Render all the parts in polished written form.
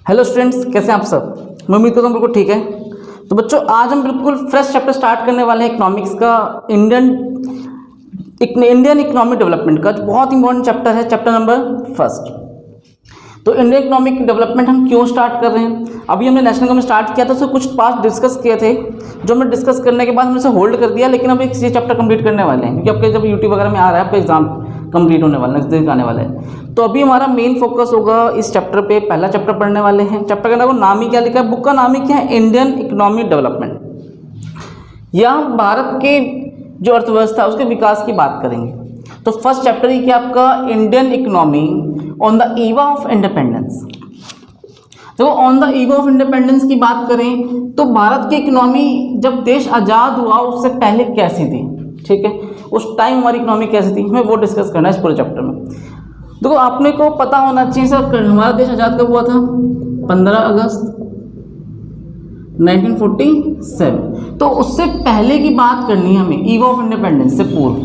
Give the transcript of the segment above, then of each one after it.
Hello students, कैसे हैं आप सब। मैं उम्मीद करता हूँ बिल्कुल ठीक है। तो बच्चों, आज हम बिल्कुल फ्रेश चैप्टर स्टार्ट करने वाले हैं इकोनॉमिक्स का, इंडियन इकोनॉमिक डेवलपमेंट का। बहुत इंपॉर्टेंट चैप्टर है, चैप्टर नंबर फर्स्ट। तो इंडियन इकोनॉमिक डेवलपमेंट हम क्यों स्टार्ट कर रहे हैं। अभी हमने नेशनल इकोनॉमी स्टार्ट किया था, उससे कुछ पार्ट डिस्कस किए थे, जो हमने डिस्कस करने के बाद हमने उसे होल्ड कर दिया। लेकिन अब एक ये चैप्टर कंप्लीट करने वाले हैं, क्योंकि आपके जब यूट्यूब वगैरह में आ रहा है, आपका एग्जाम कंप्लीट होने वाला है, नजदीक आने वाला है। तो अभी हमारा मेन फोकस होगा इस चैप्टर पे। पहला चैप्टर पढ़ने वाले हैं। चैप्टर का नाम ही क्या लिखा है, बुक का नाम ही क्या है, इंडियन इकोनॉमिक डेवलपमेंट। या हम भारत के जो अर्थव्यवस्था है उसके विकास की बात करेंगे। तो फर्स्ट चैप्टर ही क्या आपका, Indian economy on the eve of independence. तो on the eve of independence की बात करें तो भारत की इकोनॉमी जब देश आज़ाद हुआ उससे पहले कैसी थी, ठीक है, उस टाइम हमारी इकोनॉमी कैसी थी, हमें वो डिस्कस करना है इस पूरे चैप्टर में। देखो, आपने को पता होना चाहिए सर, हमारा देश आज़ाद कब हुआ था, 15 अगस्त 1947। तो उससे पहले की बात करनी है हमें, ईव ऑफ इंडिपेंडेंस से पूर्व।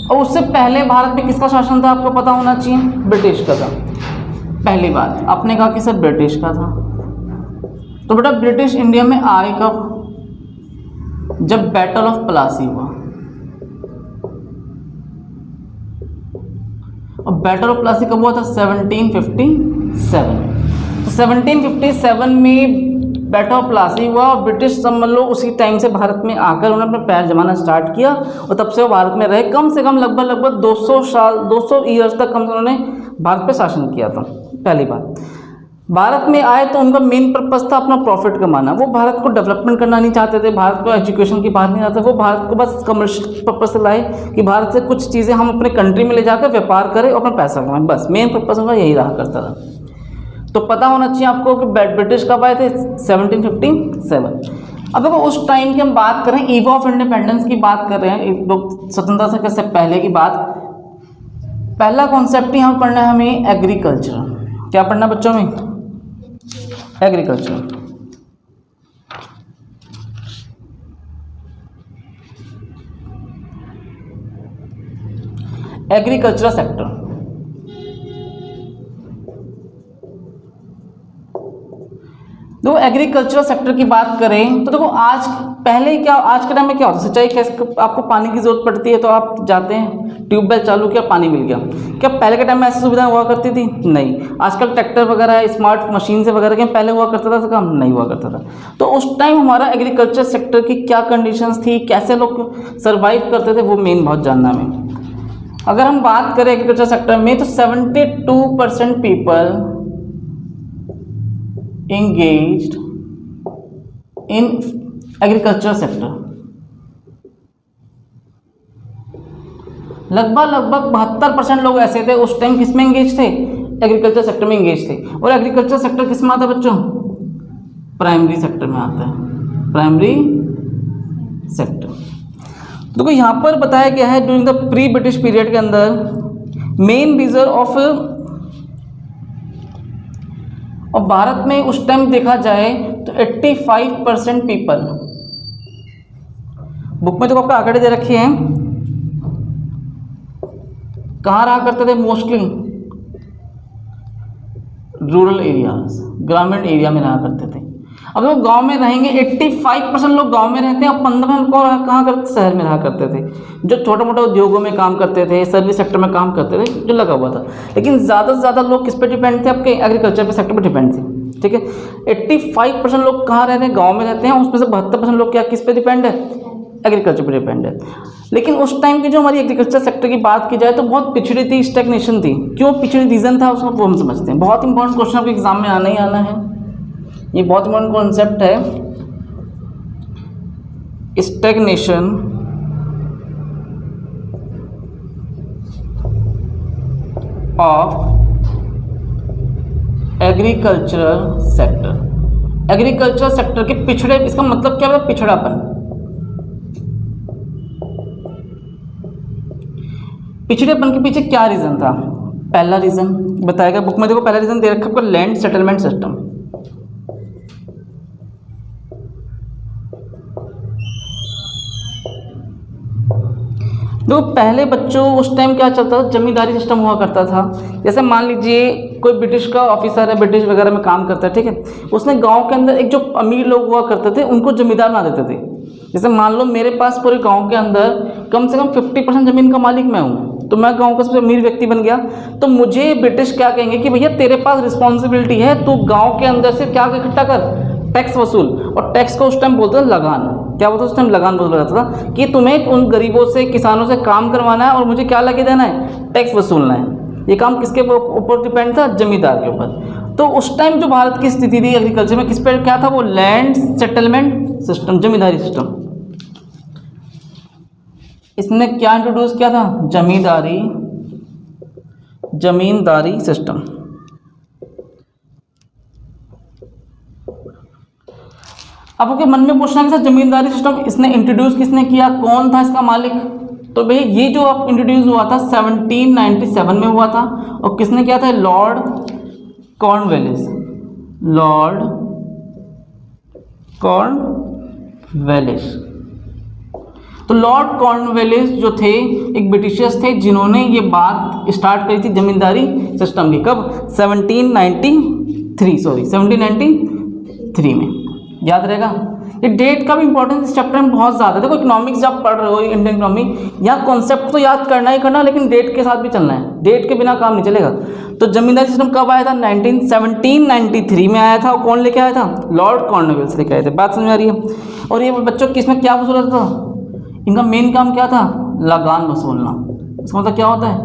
और उससे पहले भारत में किसका शासन था, आपको पता होना चाहिए, ब्रिटिश का था। पहली बात आपने कहा कि सर ब्रिटिश का था। तो बेटा, ब्रिटिश इंडिया में आए कब, जब बैटल ऑफ प्लासी हुआ। और बैटल ऑफ प्लासी कब हुआ था, 1757। तो 1757 में बैटल ऑफ प्लासी हुआ और ब्रिटिश समझ लो उसी टाइम से भारत में आकर उन्होंने अपना पैर जमाना स्टार्ट किया। और तब से वो भारत में रहे, कम से कम लगभग 200 साल, 200 ईयर्स तक कम से उन्होंने भारत पे शासन किया था। पहली बात, भारत में आए तो उनका मेन पर्पस था अपना प्रॉफिट कमाना। वो भारत को डेवलपमेंट करना नहीं चाहते थे, भारत को एजुकेशन की बात नहीं चाहते, वो भारत को बस कमर्शियल पर्पस से लाए कि भारत से कुछ चीज़ें हम अपने कंट्री में ले जाकर व्यापार करें और अपना पैसा कमाएं, बस मेन पर्पस उनका यही रहा करता था। तो पता होना चाहिए आपको कि ब्रिटिश कब आए थे, 1757। अब देखो, उस टाइम की हम बात करें, ईव ऑफ इंडिपेंडेंस की बात कर रहे हैं, स्वतंत्रता से पहले की बात। पहला कॉन्सेप्ट ही हम पढ़ना है हमें, एग्रीकल्चर। क्या पढ़ना बच्चों में, एग्रीकल्चर। Agriculture sector. देखो, एग्रीकल्चरल सेक्टर की बात करें तो देखो, आज के टाइम में क्या होता है, सिंचाई कैसे, आपको पानी की जरूरत पड़ती है तो आप जाते हैं, ट्यूबवेल चालू किया, पानी मिल गया। क्या पहले के टाइम में ऐसी सुविधा हुआ करती थी, नहीं। आजकल ट्रैक्टर वगैरह, स्मार्ट मशीन से वगैरह, क्या पहले हुआ करता था, काम नहीं हुआ करता था। तो उस टाइम हमारा एग्रीकल्चर सेक्टर की क्या कंडीशंस थी, कैसे लोग सर्वाइव करते थे, वो मेन बहुत जानना हमें। अगर हम बात करें एग्रीकल्चर सेक्टर में तो 72% people engaged in agriculture sector। लगभग 72% लोग ऐसे थे उस टाइम, किस में एंगेज थे, एग्रीकल्चर सेक्टर में एंगेज थे। और एग्रीकल्चर सेक्टर किस में आता है बच्चों, प्राइमरी सेक्टर में आता है, प्राइमरी सेक्टर। देखो, यहाँ पर बताया गया है during the pre British period के अंदर मेन रीजन ऑफ, और भारत में उस टाइम देखा जाए तो 85% पीपल, बुक में तो आपको आंकड़े दे रखे हैं, कहाँ रहा करते थे, मोस्टली रूरल एरियाज, ग्रामीण एरिया में रहा करते थे। अब लोग गांव में रहेंगे, 85% लोग गांव में रहते हैं और 15% कहाँ करते, शहर में रहा करते थे, जो छोटे मोटे उद्योगों में काम करते थे, सर्विस सेक्टर में काम करते थे, जो लगा हुआ था। लेकिन ज़्यादा से ज़्यादा लोग किस पे डिपेंड थे, आपके एग्रीकल्चर पे सेक्टर पे डिपेंड थे, ठीक है। 85% लोग कहाँ रहते हैं, गाँव में रहते हैं, उसमें से 72% लोग क्या किस पे डिपेंड है, एग्रीकल्चर पर डिपेंड है। लेकिन उस टाइम की जो हमारी एग्रीकल्चर सेक्टर की बात की जाए तो बहुत पिछड़ी थी, स्टैग्नेशन थी। क्यों पिछड़ी, रीज़न था उसका, वो हम समझते हैं। बहुत इंपॉर्टेंट क्वेश्चन आपके एग्जाम में आना ही आना है, ये बहुत इंपॉर्टेंट कॉन्सेप्ट है, stagnation of agricultural sector. Agriculture sector के पिछड़े, इसका मतलब क्या है, पिछड़ापन। पिछड़ेपन के पीछे क्या रीजन था, पहला रीजन बताएगा बुक में, देखो पहला रीजन दे रखा है लैंड सेटलमेंट सिस्टम। देखो पहले बच्चों उस टाइम क्या चलता था, जमींदारी सिस्टम हुआ करता था। जैसे मान लीजिए कोई ब्रिटिश का ऑफिसर है, ब्रिटिश वगैरह में काम करता है, ठीक है, उसने गांव के अंदर एक जो अमीर लोग हुआ करते थे उनको जमींदार बना देते थे। जैसे मान लो मेरे पास पूरे गांव के अंदर कम से कम 50% ज़मीन का मालिक मैं हूँ, तो मैं गांव का सबसे अमीर व्यक्ति बन गया। तो मुझे ब्रिटिश क्या कहेंगे कि भैया तेरे पास रिस्पॉन्सिबिलिटी है, तू गाँव के अंदर से क्या इकट्ठा कर, टैक्स वसूल। और टैक्स को उस टाइम बोलते थे लगान। क्या बोलते उस टाइम लगान बोला जाता था कि तुम्हें उन गरीबों से, किसानों से काम करवाना है और मुझे क्या लगे देना है, टैक्स वसूलना है। ये काम किसके ऊपर डिपेंड था, जमींदार के ऊपर। तो उस टाइम जो भारत की स्थिति थी एग्रीकल्चर में, किस पर क्या था, वो लैंड सेटलमेंट सिस्टम, जमींदारी सिस्टम। इसने क्या इंट्रोड्यूस किया था, जमींदारी सिस्टम। अब आपके मन में पूछना है कि सर जमींदारी सिस्टम इसने इंट्रोड्यूस किसने किया, कौन था इसका मालिक। तो भाई ये जो आप इंट्रोड्यूस हुआ था 1797 में हुआ था। और किसने किया था, लॉर्ड कॉर्नवेलिस। Lord Cornwallis. तो लॉर्ड कॉर्नवेलिस जो थे एक ब्रिटिशर्स थे जिन्होंने ये बात स्टार्ट करी थी जमींदारी सिस्टम की। कब, 1793 में। याद रहेगा। ये डेट का भी इंपॉर्टेंस इस चैप्टर में बहुत ज़्यादा है। देखो इकोनॉमिक्स जब पढ़ रहे हो, इंडियन इकोनॉमी, यहाँ कॉन्सेप्ट तो याद करना ही करना, लेकिन डेट के साथ भी चलना है, डेट के बिना काम नहीं चलेगा। तो जमींदारी सिस्टम कब आया था, 1793 में आया था। और कौन लेके आया था, लॉर्ड कॉर्नवेलिस लेके आए थे। बात समझ आ रही है। और ये बच्चों किसमें क्या वसूला था, इनका मेन काम क्या था, लगान वसूलना। इसका मतलब क्या होता है,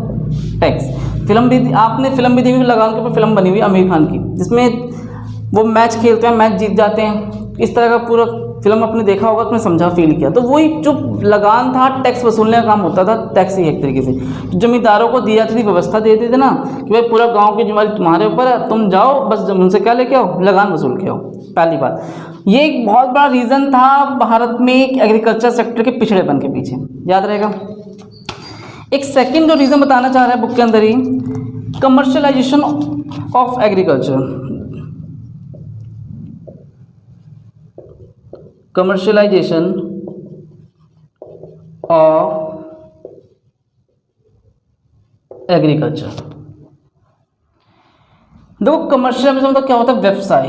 टैक्स। फिल्म भी आपने फिल्म भी देखी हुई, लगान के ऊपर फिल्म बनी हुई आमिर खान की, जिसमें वो मैच खेलते हैं, मैच जीत जाते हैं, इस तरह का पूरा फिल्म आपने देखा होगा, तुम्हें समझा, फील किया। तो वही जो लगान था, टैक्स वसूलने का काम होता था। टैक्स ही एक तरीके से जमींदारों को दी जाती थी, व्यवस्था दे देते थे ना कि भाई पूरा गांव की जिम्मेदारी तुम्हारे ऊपर है, तुम जाओ बस उनसे क्या लेके आओ, लगान वसूल के आओ। पहली बात, ये एक बहुत बड़ा रीज़न था भारत में एग्रीकल्चर सेक्टर के पिछड़ेपन के पीछे, याद रहेगा। एक सेकेंड जो रीज़न बताना चाह रहा है बुक के अंदर ही, commercialization of agriculture. Commercialization of agriculture. देखो कमर्शियल मतलब क्या होता है, व्यवसाय।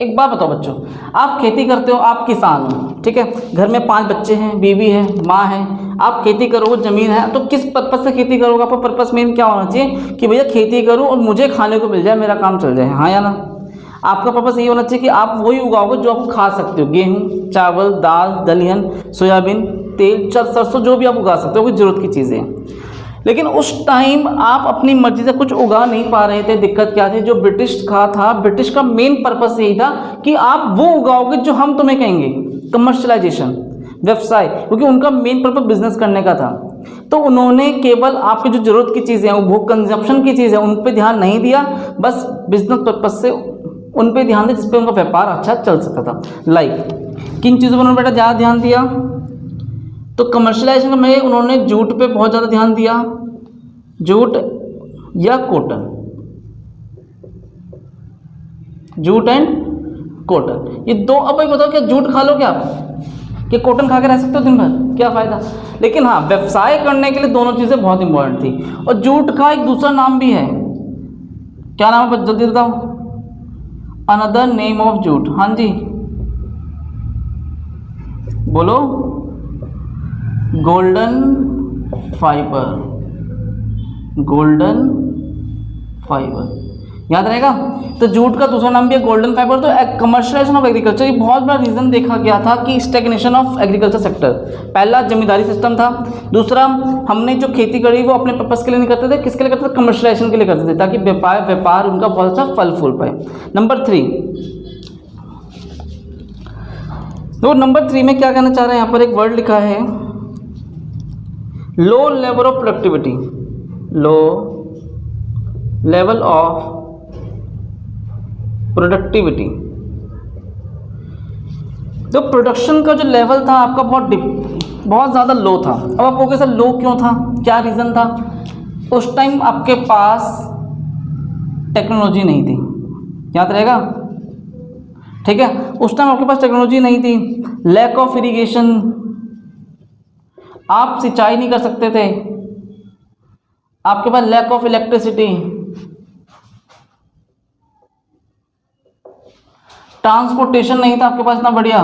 एक बात बताओ बच्चों, आप खेती करते हो, आप किसान हो, ठीक है, घर में 5 बच्चे हैं, बीवी है, माँ है, आप खेती करोगे, ज़मीन है, तो किस पर्पज़ से खेती करोगे, आपका पर्पज़ मेन क्या होना चाहिए कि भैया खेती करूँ और मुझे खाने को मिल जाए, मेरा काम चल जाए, हाँ या ना। आपका पर्पस ये होना चाहिए कि आप वही उगाओगे जो आप खा सकते हो, गेहूं, चावल, दाल, दलहन, सोयाबीन, तेल, सरसों, जो भी आप उगा सकते हो, कोई ज़रूरत की चीज़ें। लेकिन उस टाइम आप अपनी मर्जी से कुछ उगा नहीं पा रहे थे। दिक्कत क्या थी, जो ब्रिटिश का था, ब्रिटिश का मेन पर्पस यही था कि आप वो उगाओगे जो हम तुम्हें कहेंगे, कमर्शलाइजेशन, व्यवसाय, क्योंकि उनका मेन पर्पस बिजनेस करने का था। तो उन्होंने केवल आपकी जो ज़रूरत की चीज़ें हैं, उपभोग कंजप्शन की चीज़ें, उन पर ध्यान नहीं दिया, बस बिजनेस पर्पस से उन पे ध्यान दिया जिसपे उनका व्यापार अच्छा चल सकता था। लाइक किन चीज़ों पर उन्होंने बेटा ज़्यादा ध्यान दिया, तो कमर्शलाइजेशन में उन्होंने जूट पे बहुत ज़्यादा ध्यान दिया, जूट या कॉटन, जूट एंड कॉटन, ये दो। अब भाई बताओ क्या जूट खा लो क्या आप, कि कॉटन खा के रह सकते हो दिन भर, क्या फ़ायदा। लेकिन हाँ, व्यवसाय करने के लिए दोनों चीज़ें बहुत इंपॉर्टेंट थी। और जूट का एक दूसरा नाम भी है, क्या नाम है जल्दी बताओ, अनदर नेम ऑफ जूट, हाँ जी बोलो, गोल्डन फाइबर, गोल्डन फाइबर, याद रहेगा। तो जूट का दूसरा नाम भी है गोल्डन फाइबर। तो कमर्शियलाइजेशन ऑफ एग्रीकल्चर, ये बहुत बड़ा रीज़न देखा गया था कि स्टैग्नेशन ऑफ एग्रीकल्चर सेक्टर। पहला जमींदारी सिस्टम था, दूसरा हमने जो खेती करी वो अपने पर्पस के लिए नहीं करते थे, किसके लिए करते थे, कमर्शियलाइजेशन के लिए करते थे, ताकि व्यापार उनका बहुत अच्छा फल फूल पाए। नंबर 3, तो नंबर 3 में क्या कहना चाह रहे हैं, यहाँ पर एक वर्ड लिखा है, low level of productivity, low level of productivity. तो प्रोडक्शन का जो लेवल था आपका बहुत ज़्यादा लो था। अब आप कहोगे सर लो क्यों था, क्या रीज़न था। उस टाइम आपके पास टेक्नोलॉजी नहीं थी, याद रहेगा, ठीक है। उस टाइम आपके पास टेक्नोलॉजी नहीं थी, लैक ऑफ इरिगेशन, आप सिंचाई नहीं कर सकते थे, आपके पास लैक ऑफ इलेक्ट्रिसिटी, ट्रांसपोर्टेशन नहीं था आपके पास इतना बढ़िया,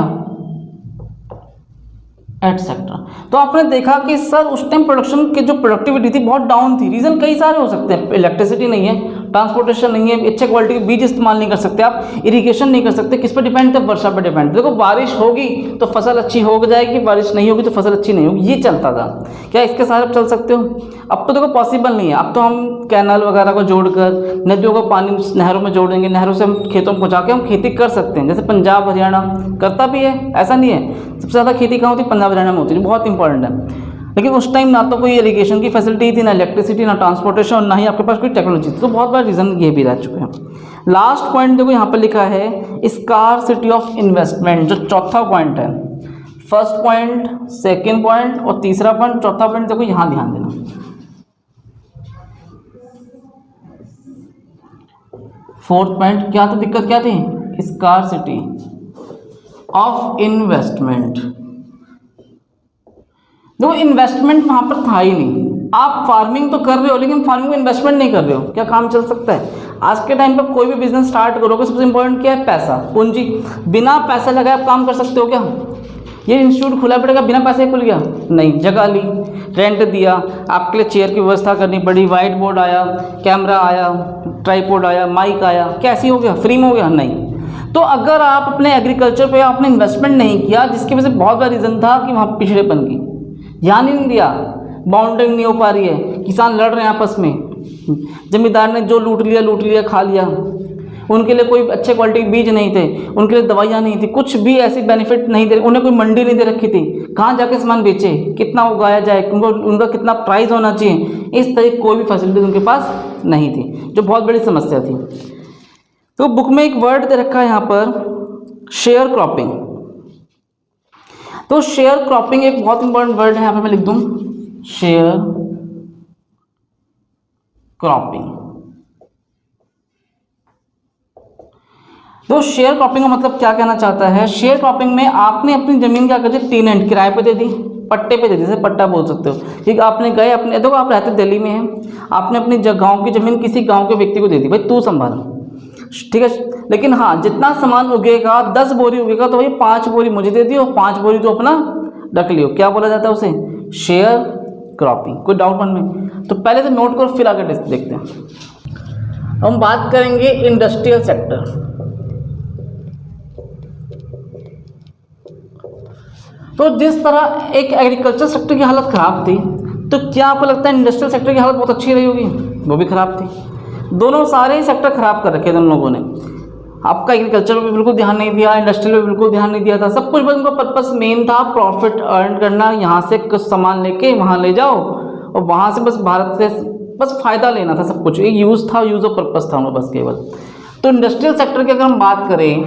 एटसेट्रा। तो आपने देखा कि सर उस टाइम प्रोडक्शन की जो प्रोडक्टिविटी थी बहुत डाउन थी। रीज़न कई सारे हो सकते हैं, इलेक्ट्रिसिटी नहीं है, ट्रांसपोर्टेशन नहीं है, अच्छे क्वालिटी के बीज इस्तेमाल नहीं कर सकते आप, इरिगेशन नहीं कर सकते। किस पर डिपेंड थे? वर्षा पर डिपेंड। देखो बारिश होगी तो फसल अच्छी हो जाएगी, बारिश नहीं होगी तो फसल अच्छी नहीं होगी, ये चलता था। क्या इसके साथ आप चल सकते हो? अब तो देखो पॉसिबल नहीं है। अब तो हम कैनाल वगैरह को जोड़कर नदियों का पानी नहरों में जोड़ेंगे, नहरों से हम खेतों में पहुँचा के हम खेती कर सकते हैं। जैसे पंजाब हरियाणा करता भी है, ऐसा नहीं है। सबसे ज़्यादा खेती कहाँ होती है? पंजाब हरियाणा में होती है, बहुत इंपॉर्टेंट है। लेकिन उस टाइम ना तो कोई इरिगेशन की फैसिलिटी थी, ना इलेक्ट्रिसिटी, ना ट्रांसपोर्टेशन, ना ही आपके पास कोई टेक्नोलॉजी थी। तो बहुत बड़ा रीज़न ये भी रह चुके हैं। लास्ट पॉइंट देखो यहाँ पर लिखा है स्कार्सिटी ऑफ इन्वेस्टमेंट, जो चौथा पॉइंट है। फर्स्ट पॉइंट, सेकेंड पॉइंट और तीसरा पॉइंट, चौथा पॉइंट देखो यहाँ ध्यान देना। फोर्थ पॉइंट क्या था? दिक्कत क्या थी? Scarcity of investment. देखो इन्वेस्टमेंट वहाँ पर था ही नहीं। आप फार्मिंग तो कर रहे हो लेकिन फार्मिंग में इन्वेस्टमेंट नहीं कर रहे हो, क्या काम चल सकता है? आज के टाइम पर कोई भी बिजनेस स्टार्ट करोगे सबसे इंपॉर्टेंट क्या है? पैसा, पूंजी। बिना पैसा लगाए आप काम कर सकते हो क्या? ये इंस्टीट्यूट खुला पड़ेगा बिना पैसे खुल गया? नहीं। जगह ली, रेंट दिया, आपके लिए चेयर की व्यवस्था करनी पड़ी, वाइट बोर्ड आया, कैमरा आया, ट्राईपोड आया, माइक आया, कैसी हो गया? फ्री में हो गया? नहीं। तो अगर आप अपने एग्रीकल्चर पे आपने इन्वेस्टमेंट नहीं किया, जिसकी वजह से बहुत बड़ा रीज़न था कि वहाँ पिछड़ेपन की, ध्यान ही नहीं दिया, बाउंड्रिंग नहीं हो पा रही है, किसान लड़ रहे हैं आपस में, जमींदार ने जो लूट लिया खा लिया, उनके लिए कोई अच्छे क्वालिटी के बीज नहीं थे, उनके लिए दवाइयाँ नहीं थी, कुछ भी ऐसी बेनिफिट नहीं दे, उन्हें कोई मंडी नहीं दे रखी थी, कहाँ जाके सामान बेचे, कितना उगाया जाए, उनका कितना प्राइस होना चाहिए, इस तरह की कोई भी फैसिलिटी उनके पास नहीं थी, जो बहुत बड़ी समस्या थी। तो बुक में एक वर्ड दे रखा है यहाँ पर, शेयर क्रॉपिंग। तो शेयर क्रॉपिंग एक बहुत इंपॉर्टेंट वर्ड है, यहाँ पे मैं लिख दूं शेयर क्रॉपिंग। तो शेयर क्रॉपिंग का मतलब क्या कहना चाहता है? शेयर क्रॉपिंग में आपने अपनी जमीन क्या कर दी? टेनेंट, किराए पे दे दी, पट्टे पे दे दी, जैसे पट्टा बोल सकते हो। ठीक, आपने गए अपने, देखो आप रहते दिल्ली में हैं, आपने अपनी गाँव की जमीन किसी गाँव के व्यक्ति को दे दी, भाई तू संभाल, ठीक है। लेकिन हाँ, जितना सामान उगेगा, 10 बोरी उगेगा तो भाई 5 बोरी मुझे दे दियो, 5 बोरी तो अपना रख लियो। क्या बोला जाता है उसे? Share cropping. कोई डाउट मन में? तो पहले तो नोट करो, फिर आगे देखते हैं। हम बात करेंगे इंडस्ट्रियल सेक्टर। तो जिस तरह एक एग्रीकल्चर सेक्टर की हालत खराब थी, तो क्या आपको लगता है इंडस्ट्रियल सेक्टर की हालत बहुत अच्छी रही होगी? वो भी खराब थी। दोनों सारे ही सेक्टर खराब कर रखे थे उन लोगों ने। आपका एग्रीकल्चर पे बिल्कुल ध्यान नहीं दिया, इंडस्ट्रियल पे बिल्कुल ध्यान नहीं दिया था। सब कुछ बस उनका पर्पस मेन था प्रॉफिट अर्न करना, यहाँ से कुछ सामान लेके वहाँ ले जाओ और वहाँ से बस भारत से बस फ़ायदा लेना था। सब कुछ एक यूज़ था, यूज़ ऑफ पर्पस था उनका बस केवल। तो इंडस्ट्रियल सेक्टर की अगर हम बात करें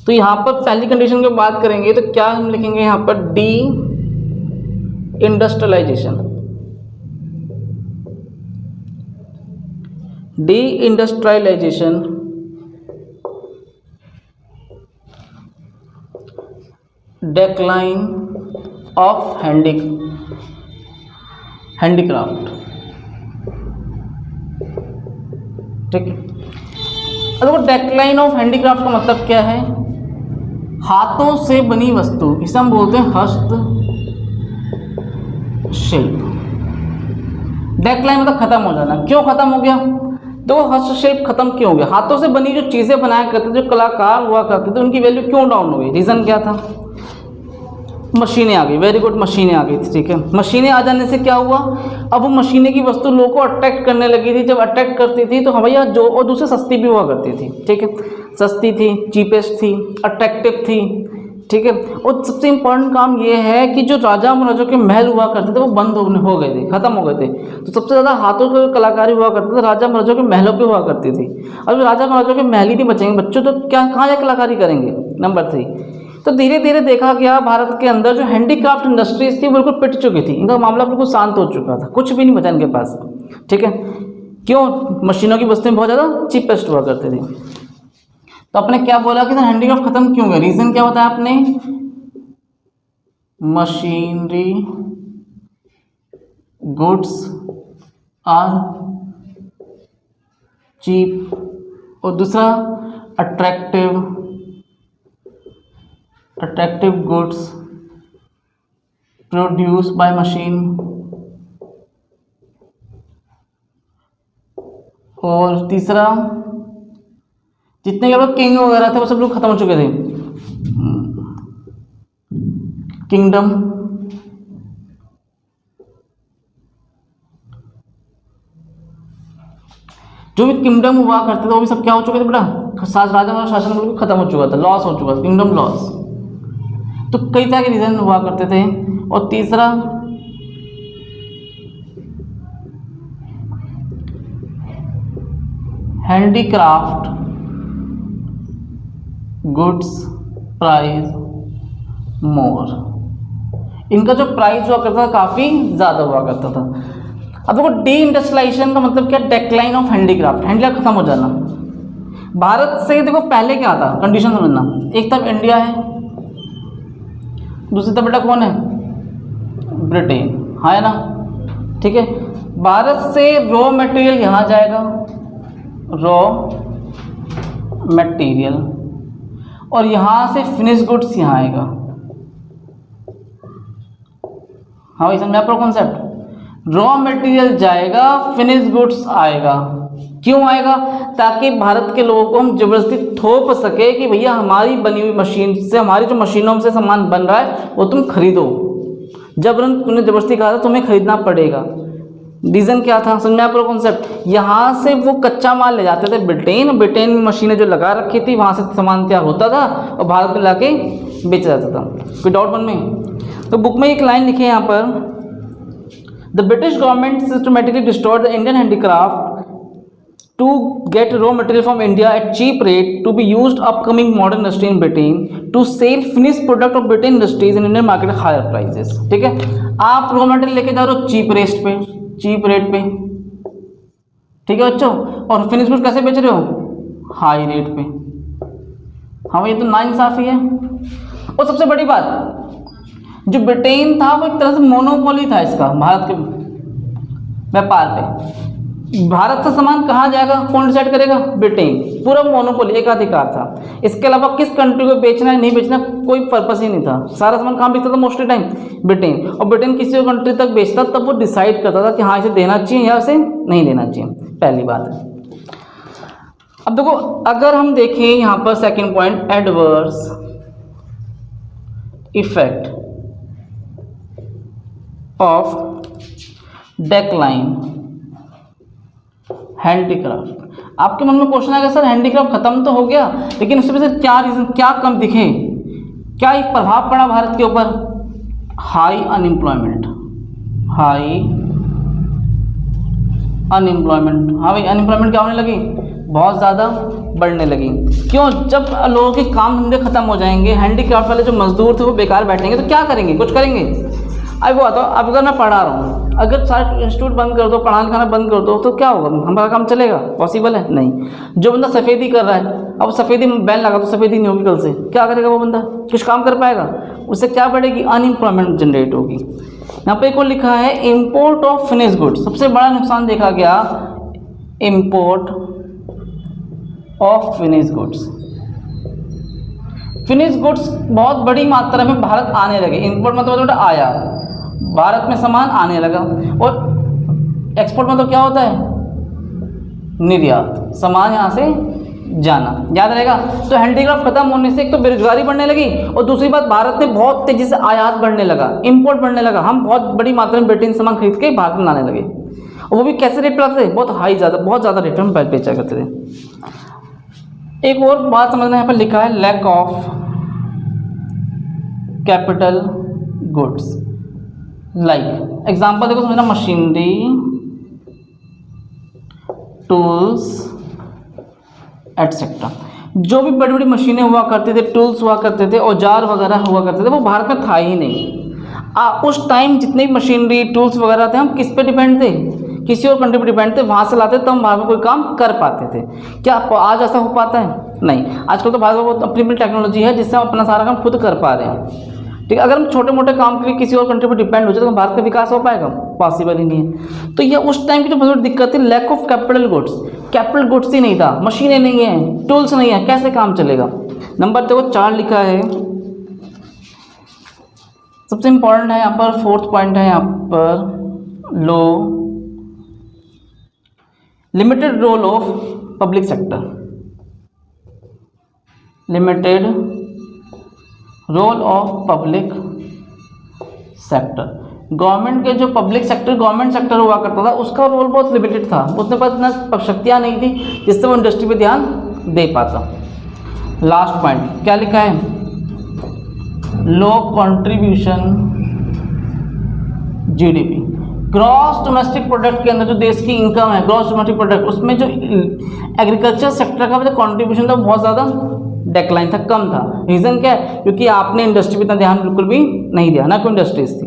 तो यहाँ पर पहली कंडीशन की बात करेंगे तो क्या हम लिखेंगे यहाँ पर? Deindustrialisation. Deindustrialisation decline of handicraft. ठीक है, देखो डेक्लाइन ऑफ हैंडीक्राफ्ट का मतलब क्या है? हाथों से बनी वस्तु, इसे हम बोलते हैं हस्तशिल्प। डेक्लाइन मतलब खत्म हो जाना। क्यों खत्म हो गया? तो हस्तशिल्प खत्म क्यों हो गया? हाथों से बनी जो चीज़ें बनाया करते थे, जो कलाकार हुआ करते थे, उनकी वैल्यू क्यों डाउन हो गई? रीज़न क्या था? मशीनें आ गई। वेरी गुड, मशीनें आ गई थी। ठीक है, मशीनें आ जाने से क्या हुआ? अब वो मशीनें की वस्तु लोगों को अट्रैक्ट करने लगी थी। जब अट्रैक्ट करती थी तो भैया जो, और दूसरे सस्ती भी हुआ करती थी। ठीक है, सस्ती थी, चीपेस्ट थी, अट्रैक्टिव थी। ठीक है, और सबसे इम्पोर्टेंट काम ये है कि जो राजा महाराजों के महल हुआ करते थे वो बंद हो गए थे, खत्म हो गए थे। तो सबसे ज़्यादा हाथों की कलाकारी हुआ करते थे राजा महाराजों के महलों पे हुआ करती थी। अब राजा महाराजों के महल ही नहीं बचेंगे, बच्चों तो क्या कहाँ जा कलाकारी करेंगे? नंबर 3, तो धीरे धीरे देखा गया भारत के अंदर जो हैंडीक्राफ्ट इंडस्ट्रीज थी बिल्कुल पिट चुकी थी। इनका मामला बिल्कुल शांत हो चुका था, कुछ भी नहीं बचा इनके पास। ठीक है, क्यों? मशीनों की वस्तुएं बहुत ज़्यादा चीपेस्ट हुआ करती थी। तो आपने क्या बोला कि सर हैंडीक्राफ्ट खत्म क्यों गया? रीज़न क्या बताया आपने? मशीनरी गुड्स आर चीप, और दूसरा attractive goods produce by machine, और तीसरा जितने के लोग किंग वगैरह थे वो सब लोग खत्म हो चुके थे, किंगडम, जो भी किंगडम हुआ करते थे वो भी सब क्या हो चुके थे बेटा, राजा और शासन बिल्कुल खत्म हो चुका था, लॉस हो चुका था, किंगडम लॉस। तो कई तरह के रीजन हुआ करते थे। और तीसरा हैंडीक्राफ्ट गुड्स प्राइस मोर, इनका जो प्राइस हुआ करता था काफ़ी ज़्यादा हुआ करता था। अब देखो डी इंडस्ट्रियलाइजेशन का मतलब क्या, डेक्लाइन ऑफ हैंडीक्राफ्ट, हैंडीक्राफ्ट खत्म हो जाना। भारत से देखो पहले क्या था, कंडीशन समझना, एक तरफ इंडिया है, दूसरी तरफ बेटा कौन है, ब्रिटेन, है ना, ठीक है। भारत से रॉ मटेरियल यहाँ जाएगा, रॉ मटेरियल, और यहाँ से फिनिश गुड्स यहाँ आएगा। हाँ भाई समझा आपका कॉन्सेप्ट, रॉ मटेरियल जाएगा, फिनिश गुड्स आएगा। क्यों आएगा, ताकि भारत के लोगों को हम जबरदस्ती थोप सके कि भैया हमारी बनी हुई मशीन से, हमारी जो मशीनों से सामान बन रहा है वो तुम खरीदो। तुमने जबरदस्ती कहा था तुम्हें खरीदना पड़ेगा। रीज़न क्या था, समझ में आपको कॉन्सेप्ट। यहाँ से वो कच्चा माल ले जाते थे ब्रिटेन, ब्रिटेन में मशीनें जो लगा रखी थी वहाँ से सामान तैयार होता था और भारत में लाके बेचा जाता था। कोई डाउट मन में। तो बुक में एक लाइन लिखी है यहाँ पर, the British government systematically destroyed the Indian handicraft to get raw material from India at cheap rate to be used upcoming modern industry in Britain to sell finished product of Britain industries in Indian market at higher prices। ठीक है, आप raw material लेके जा रहे हो cheap rate पे, ठीक है बच्चों, और फिनिश गुड्स कैसे बेच रहे हो, हाई रेट पे। हाँ ये तो नाइंसाफी है। और सबसे बड़ी बात, जो ब्रिटेन था वो एक तरह से मोनोपोली था इसका भारत के व्यापार पे। भारत से सामान कहाँ जाएगा, कौन डिसाइड करेगा, ब्रिटेन, पूरा मोनोपोली, एकाधिकार था। इसके अलावा किस कंट्री को बेचना है नहीं बेचना कोई पर्पस ही नहीं था। सारा सामान कहाँ बिकता था मोस्टली टाइम, ब्रिटेन। और ब्रिटेन किसी और कंट्री तक बेचता तब वो डिसाइड करता था कि हाँ इसे देना चाहिए या इसे नहीं देना चाहिए, पहली बात है। अब देखो अगर हम देखें यहाँ पर second point, adverse effect of decline handicraft. आपके मन में क्वेश्चन आएगा सर हैंडीक्राफ्ट खत्म तो हो गया लेकिन उससे वजह क्या रीजन, क्या कम दिखे, क्या एक प्रभाव पड़ा भारत के ऊपर, हाई अनएम्प्लॉयमेंट। हाँ भाई अनएम्प्लॉयमेंट क्या होने लगी, बहुत ज़्यादा बढ़ने लगी। क्यों, जब लोगों के काम धंधे खत्म हो जाएंगे, हैंडीक्राफ्ट वाले जो मजदूर थे वो बेकार बैठेंगे तो क्या करेंगे, कुछ करेंगे। अब वो बताओ, अब अगर मैं पढ़ा रहा हूँ, अगर सारे इंस्टीट्यूट बंद कर दो, पढ़ाना लिखाना बंद कर दो तो क्या होगा, हमारा काम चलेगा, पॉसिबल है नहीं। जो बंदा सफ़ेदी कर रहा है, अब सफ़ेदी में बैन लगा तो सफ़ेदी नहीं होगी कल से, क्या करेगा वो बंदा, कुछ काम कर पाएगा, उससे क्या बढ़ेगी, अनएम्प्लॉयमेंट जनरेट होगी। यहाँ पे एक और लिखा है इम्पोर्ट ऑफ फिनिश गुड्स, सबसे बड़ा नुकसान देखा गया import of finish goods. Finish goods बहुत बड़ी मात्रा में भारत आने लगे, इम्पोर्ट मतलब आया, भारत में सामान आने लगा। और एक्सपोर्ट मतलब क्या होता है, निर्यात, सामान यहाँ से जाना, याद रहेगा। तो हैंडीक्राफ्ट खत्म होने से एक तो बेरोजगारी बढ़ने लगी और दूसरी बात भारत में बहुत तेजी से आयात बढ़ने लगा, इंपोर्ट बढ़ने लगा। हम बहुत बड़ी मात्रा में ब्रिटेन सामान खरीद के भारत में लाने लगे, और वो भी कैसे रेट पर लाते थे, बहुत हाई, बहुत ज़्यादा रेट में बेचा करते थे। एक और बात समझना, यहाँ पर लिखा है lack of capital goods, like example देखो समझना, मशीनरी, टूल्स एटसेट्रा। जो भी बड़ी बड़ी मशीनें हुआ करते थे, टूल्स हुआ करते थे, औजार वगैरह हुआ करते थे, वो भारत में था ही नहीं। उस टाइम जितने भी मशीनरी टूल्स वगैरह थे, हम किस पे डिपेंड थे, किसी और कंट्री पे डिपेंड थे, वहाँ से लाते तब हम भारत में कोई काम कर पाते थे। क्या आज ऐसा हो पाता है, नहीं। आजकल तो भारत में अपनी अपनी टेक्नोलॉजी है जिससे हम अपना सारा काम खुद कर पा रहे हैं, ठीक है, अगर हम छोटे मोटे काम के लिए किसी और कंट्री पर डिपेंड हो जाए तो भारत का विकास हो पाएगा? पॉसिबल ही नहीं है। तो ये उस टाइम की जो बहुत बड़ी दिक्कत थी, lack of capital goods. Capital goods ही नहीं था, मशीनें नहीं है, टूल्स नहीं है, कैसे काम चलेगा? नंबर देखो 4 लिखा है, सबसे इंपॉर्टेंट है यहाँ पर, 4th पॉइंट है यहाँ पर, low limited role of public sector. Limited role of public sector. Government के जो पब्लिक सेक्टर, गवर्नमेंट सेक्टर हुआ करता था, उसका रोल बहुत लिमिटेड था, उसके पास इतना शक्तियाँ नहीं थी जिससे वो इंडस्ट्री पे ध्यान दे पाता। लास्ट पॉइंट क्या लिखा है? Low contribution GDP. Gross domestic product के अंदर जो देश की इनकम है, ग्रॉस डोमेस्टिक प्रोडक्ट, उसमें जो एग्रीकल्चर सेक्टर का जो कंट्रीब्यूशन था बहुत ज़्यादा डेक्लाइन था, कम था। रीज़न क्या है? क्योंकि आपने इंडस्ट्री पे इतना ध्यान बिल्कुल भी नहीं दिया, ना कोई इंडस्ट्रीज थी।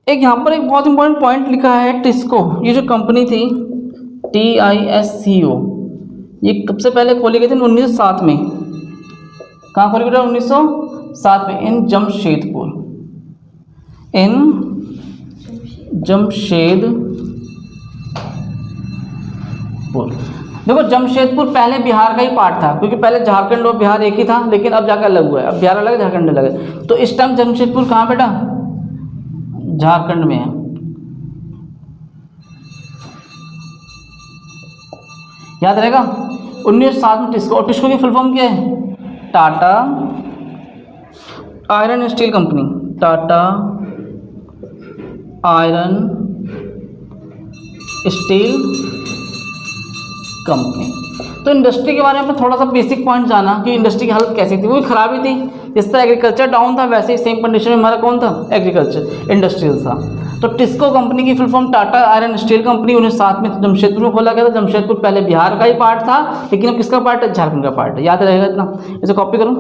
एक यहाँ पर एक बहुत इंपॉर्टेंट पॉइंट लिखा है, टिस्को। ये जो कंपनी थी TISCO, ये कब से पहले खोली गई थी? 1907 में। कहाँ खोली गई थी? 1907 में, इन जमशेदपुर। इन जमशेदपुर। देखो जमशेदपुर पहले बिहार का ही पार्ट था, क्योंकि पहले झारखंड और बिहार एक ही था, लेकिन अब जाकर अलग हुआ है। अब बिहार अलग है, झारखंड अलग है। तो इस टाइम जमशेदपुर कहाँ बेटा? झारखंड में है। याद रहेगा? 1907 में टिस्को। और टिस्को की फुल फॉर्म क्या है? Tata iron steel company. Tata iron steel company. तो इंडस्ट्री के बारे में थोड़ा सा बेसिक पॉइंट जाना कि इंडस्ट्री की हालत कैसी थी। वो भी खराब ही थी, जिस तरह एग्रीकल्चर डाउन था वैसे ही सेम कंडीशन में हमारा कौन था? एग्रीकल्चर, इंडस्ट्रियल था। तो टिस्को कंपनी की full form Tata iron steel company 1907 में जमशेदपुर में खोला गया था। जमशेदपुर पहले बिहार का ही पार्ट था, लेकिन अब किसका पार्ट है? झारखंड का पार्ट है। याद रहेगा इतना, इसे कॉपी करो।